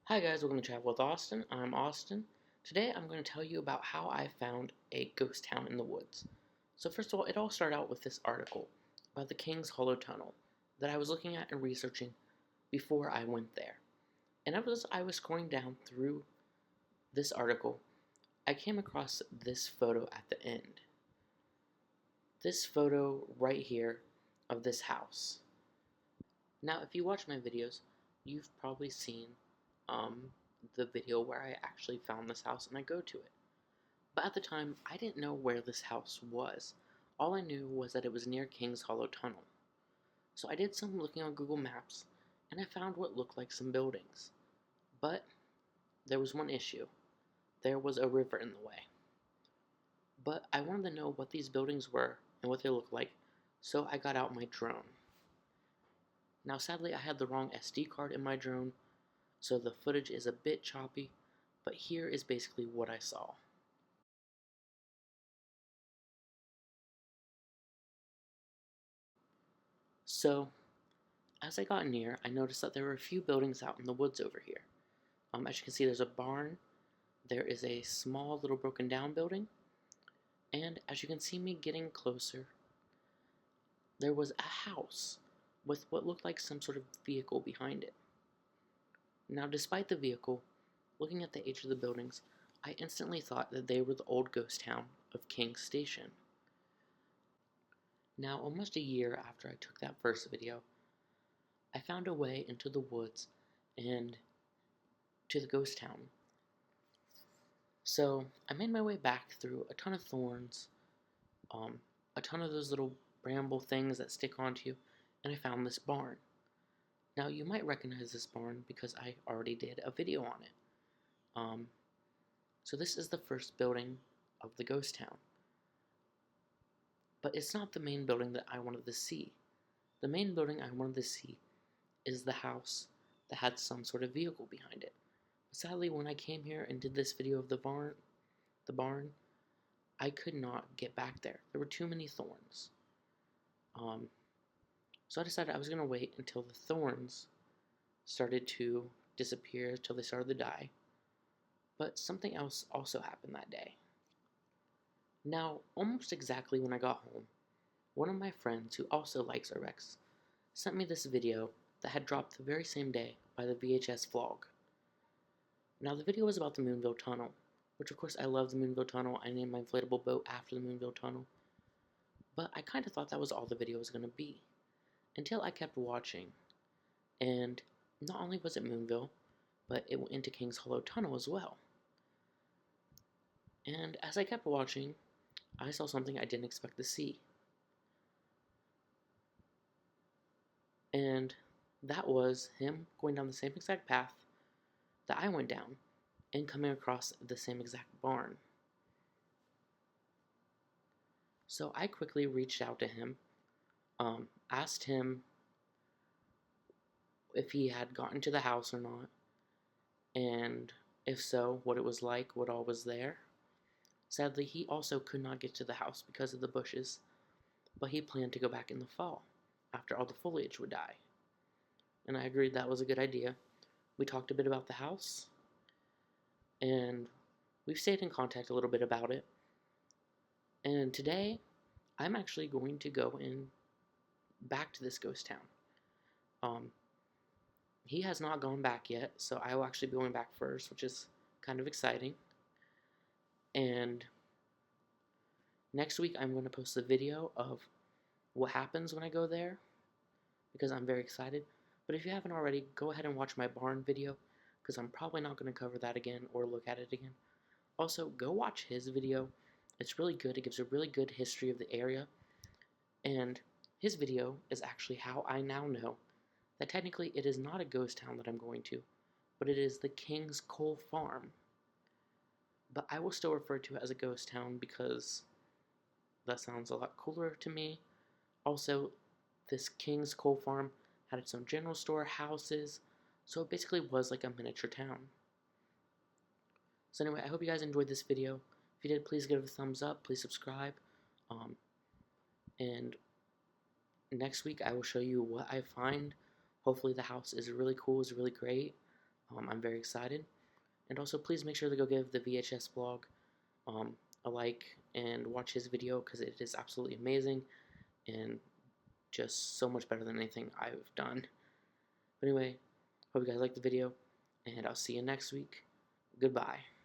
Hi guys, welcome to Travel with Austin. I'm Austin. Today I'm going to tell you about how I found a ghost town in the woods. So first of all, it all started out with this article about the King's Hollow Tunnel that I was looking at and researching before I went there. And as I was scrolling down through this article, I came across this photo at the end. This photo right here of this house. Now, if you watch my videos, you've probably seen um, the video where I actually found this house and I go to it. But at the time, I didn't know where this house was. All I knew was that it was near King's Hollow Tunnel. So I did some looking on Google Maps and I found what looked like some buildings. But there was one issue. There was a river in the way. But I wanted to know what these buildings were and what they looked like, so I got out my drone. Now sadly I had the wrong SD card in my drone, so the footage is a bit choppy, but here is basically what I saw. So, as I got near, I noticed that there were a few buildings out in the woods over here. As you can see, there's a barn, there is a small little broken down building, and as you can see me getting closer, there was a house with what looked like some sort of vehicle behind it. Now, despite the vehicle, looking at the age of the buildings, I instantly thought that they were the old ghost town of King's Station. Now, almost a year after I took that first video, I found a way into the woods and to the ghost town. So I made my way back through a ton of thorns, a ton of those little bramble things that stick onto you, and I found this barn. Now you might recognize this barn because I already did a video on it. So this is the first building of the ghost town. But it's not the main building that I wanted to see. The main building I wanted to see is the house that had some sort of vehicle behind it. Sadly, when I came here and did this video of the barn, I could not get back there. There were too many thorns. So I decided I was going to wait until the thorns started to disappear, till they started to die. But something else also happened that day. Now, almost exactly when I got home, one of my friends who also likes RX sent me this video that had dropped the very same day by the VHS vlog. Now, the video was about the Moonville Tunnel, which of course I love the Moonville Tunnel. I named my inflatable boat after the Moonville Tunnel. But I kind of thought that was all the video was going to be, until I kept watching. And not only was it Moonville, but it went into King's Hollow Tunnel as well. And as I kept watching, I saw something I didn't expect to see. And that was him going down the same exact path that I went down and coming across the same exact barn. So I quickly reached out to him, asked him if he had gotten to the house or not, and if so, what it was like, what all was there. Sadly, he also could not get to the house because of the bushes, but he planned to go back in the fall, after all the foliage would die. And I agreed that was a good idea. We talked a bit about the house, and we've stayed in contact a little bit about it. And today, I'm actually going to go in back to this ghost town. He has not gone back yet, so I will actually be going back first, which is kind of exciting. And next week, I'm going to post a video of what happens when I go there, because I'm very excited. But if you haven't already, go ahead and watch my barn video, because I'm probably not going to cover that again or look at it again. Also, go watch his video. It's really good. It gives a really good history of the area. And his video is actually how I now know that technically it is not a ghost town that I'm going to, but it is the King's Coal Farm. But I will still refer to it as a ghost town because that sounds a lot cooler to me. Also, this King's Coal Farm had its own general store, houses, so it basically was like a miniature town. So anyway, I hope you guys enjoyed this video. If you did, please give it a thumbs up, please subscribe, and next week I will show you what I find. Hopefully the house is really cool, is really great. I'm very excited. And also, please make sure to go give the VHS blog a like and watch his video because it is absolutely amazing and just so much better than anything I've done. But anyway, hope you guys liked the video, and I'll see you next week. Goodbye.